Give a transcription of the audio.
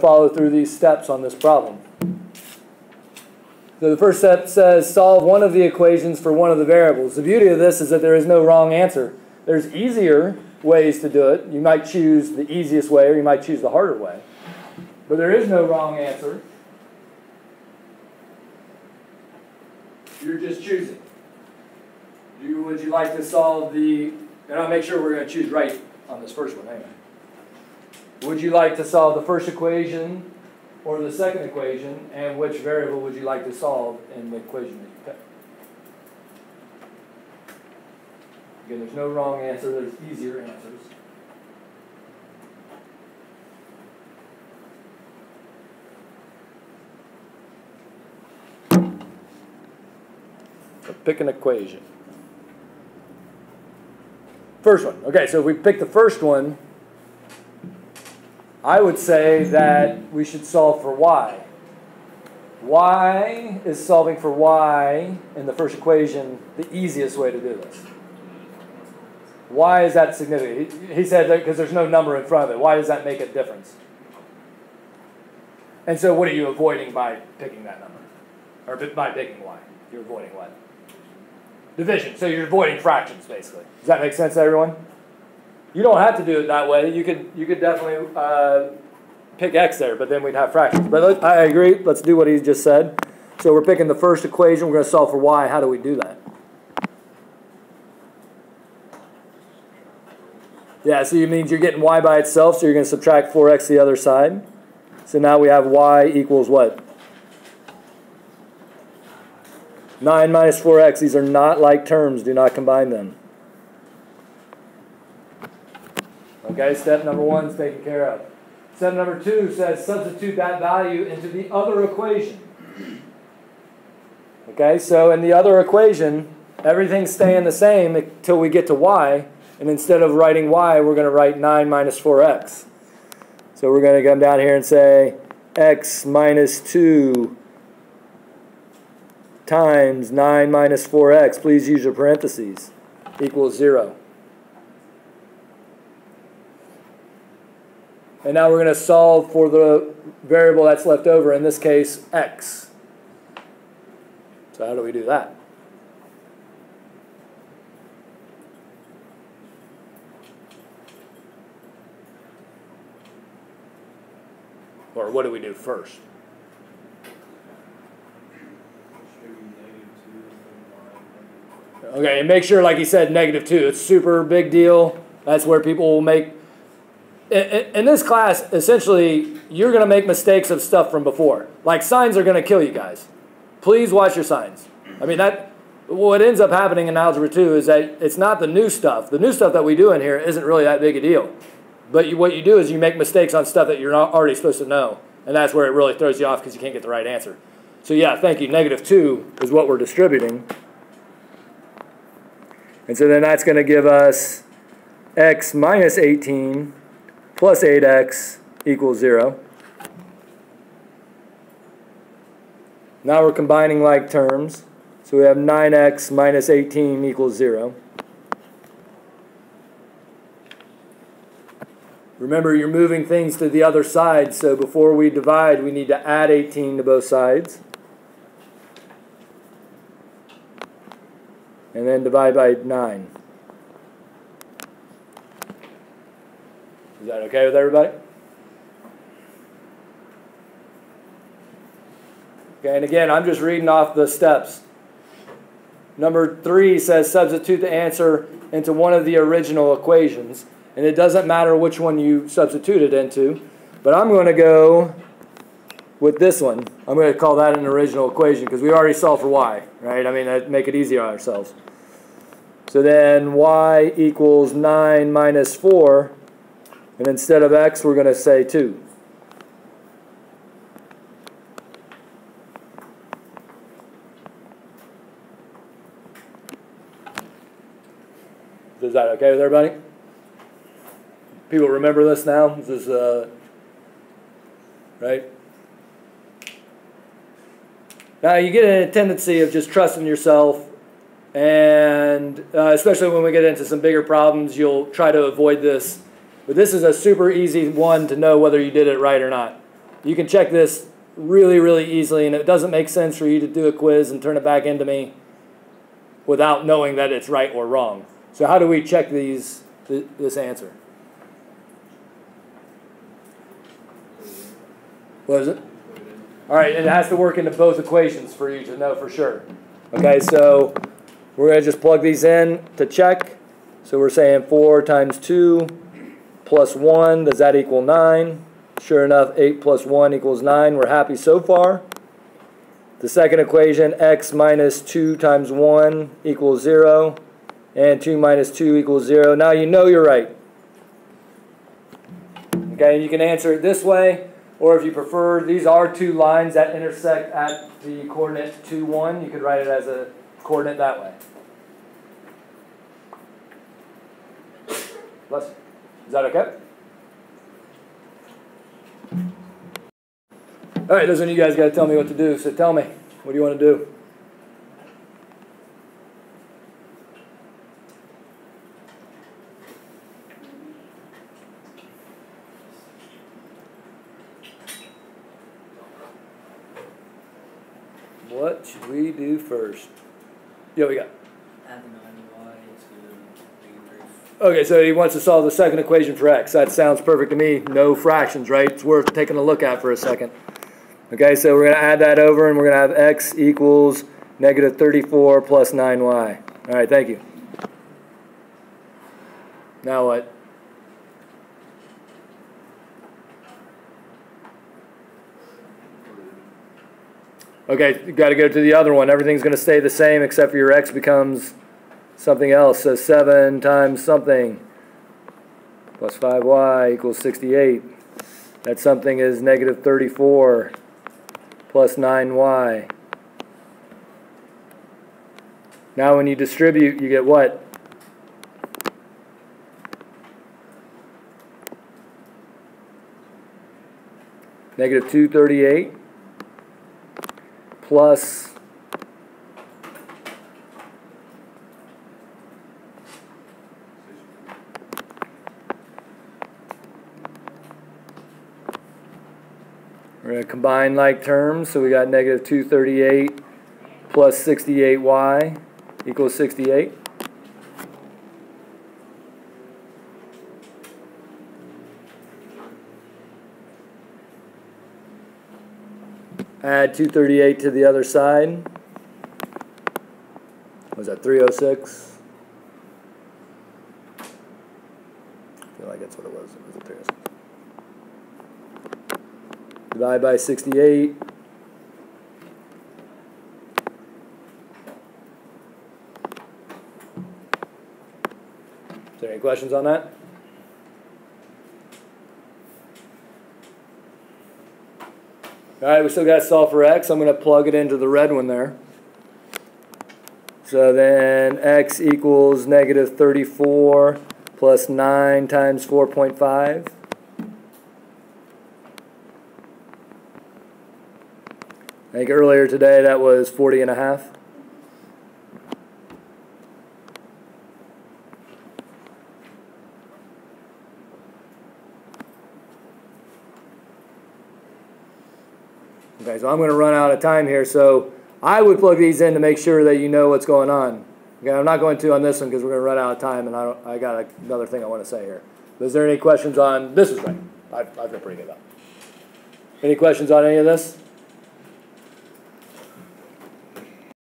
follow through these steps on this problem. So the first step says solve one of the equations for one of the variables. The beauty of this is that there is no wrong answer. There's easier ways to do it. You might choose the easiest way or you might choose the harder way. But there is no wrong answer. You're just choosing. Would you like to solve the, and I'll make sure we're going to choose right on this first one anyway. Would you like to solve the first equation or the second equation, and which variable would you like to solve in the equation that you pick? Again, there's no wrong answer, there's easier answers. So pick an equation. First one. Okay, so if we pick the first one, I would say that we should solve for y. Y is solving for y in the first equation the easiest way to do this. Why is that significant? He said that because there's no number in front of it. Why does that make a difference? And so what are you avoiding by picking that number? Or by picking y? You're avoiding what? Division. So you're avoiding fractions, basically. Does that make sense to everyone? You don't have to do it that way. You could definitely pick x there, but then we'd have fractions. But I agree. Let's do what he just said. So we're picking the first equation. We're going to solve for y. How do we do that? Yeah, so it means you're getting y by itself, so you're going to subtract 4x the other side. So now we have y equals what? 9 minus 4x. These are not like terms. Do not combine them. Okay, step number 1 is taken care of. Step number 2 says substitute that value into the other equation. Okay, so in the other equation, everything's staying the same until we get to y. And instead of writing y, we're going to write 9 minus 4x. So we're going to come down here and say x minus 2 times 9 minus 4x. Please use your parentheses. Equals 0. And now we're going to solve for the variable that's left over, in this case, x. So how do we do that? Or what do we do first? Okay, and make sure, like he said, -2. It's super big deal. That's where people will make... In this class, essentially, you're going to make mistakes of stuff from before. Like, signs are going to kill you guys. Please watch your signs. I mean, what ends up happening in Algebra 2 is that it's not the new stuff. The new stuff that we do in here isn't really that big a deal. But what you do is you make mistakes on stuff that you're not already supposed to know. And that's where it really throws you off because you can't get the right answer. So yeah, thank you. -2 is what we're distributing. And so then that's going to give us x minus 18 plus 8x equals 0. Now we're combining like terms. So we have 9x minus 18 equals 0. Remember, you're moving things to the other side, so before we divide, we need to add 18 to both sides. And then divide by 9. Is that okay with everybody? Okay, and again, I'm just reading off the steps. Number 3 says substitute the answer into one of the original equations. And it doesn't matter which one you substitute it into. But I'm going to go with this one. I'm going to call that an original equation because we already solved for y, right? I mean, that'd make it easier on ourselves. So then y equals 9 minus 4. And instead of x, we're going to say 2. Is that okay with everybody? People remember this now? This is, right? Now, you get a tendency of just trusting yourself, and especially when we get into some bigger problems, you'll try to avoid this. But this is a super easy one to know whether you did it right or not. you can check this really, really easily, and it doesn't make sense for you to do a quiz and turn it back into me without knowing that it's right or wrong. So how do we check this answer? What is it? All right, and it has to work into both equations for you to know for sure. Okay, so we're going to just plug these in to check. So we're saying 4 times 2 plus 1, does that equal 9? Sure enough, 8 plus 1 equals 9. We're happy so far. The second equation, x minus 2 times 1 equals 0. And 2 minus 2 equals 0. Now you know you're right. Okay, and you can answer it this way. Or if you prefer, these are two lines that intersect at the coordinate 2, 1. You could write it as a coordinate that way. Bless you. Is that okay? All right, those of you guys got to tell me what to do. So tell me, what do you want to do? What should we do first? Yeah, we got. Add the 9y to negative 3. Okay, so he wants to solve the second equation for x. That sounds perfect to me. No fractions, right? It's worth taking a look at for a second. Okay, so we're going to add that over, and we're going to have x equals negative 34 plus 9y. All right, thank you. Now what? Okay, you've got to go to the other one. Everything's going to stay the same except for your x becomes something else. So 7 times something plus 5y equals 68. That something is negative 34 plus 9y. Now when you distribute, you get what? Negative 238 plus we're going to combine like terms, so we got negative 238 plus 68y equals 68. Add 238 to the other side. Was that 306? I feel like that's what it was. It was a 306. Divide by 68. Is there any questions on that? All right, we still got to solve for x. I'm going to plug it into the red one there. So then x equals negative 34 plus 9 times 4.5. I think earlier today that was 40.5. Okay, so I'm going to run out of time here, so I would plug these in to make sure that you know what's going on. Okay, I'm not going to on this one because we're going to run out of time, and I got another thing I want to say here. But is there any questions on this? Is right. I've been pretty good about. Any questions on any of this?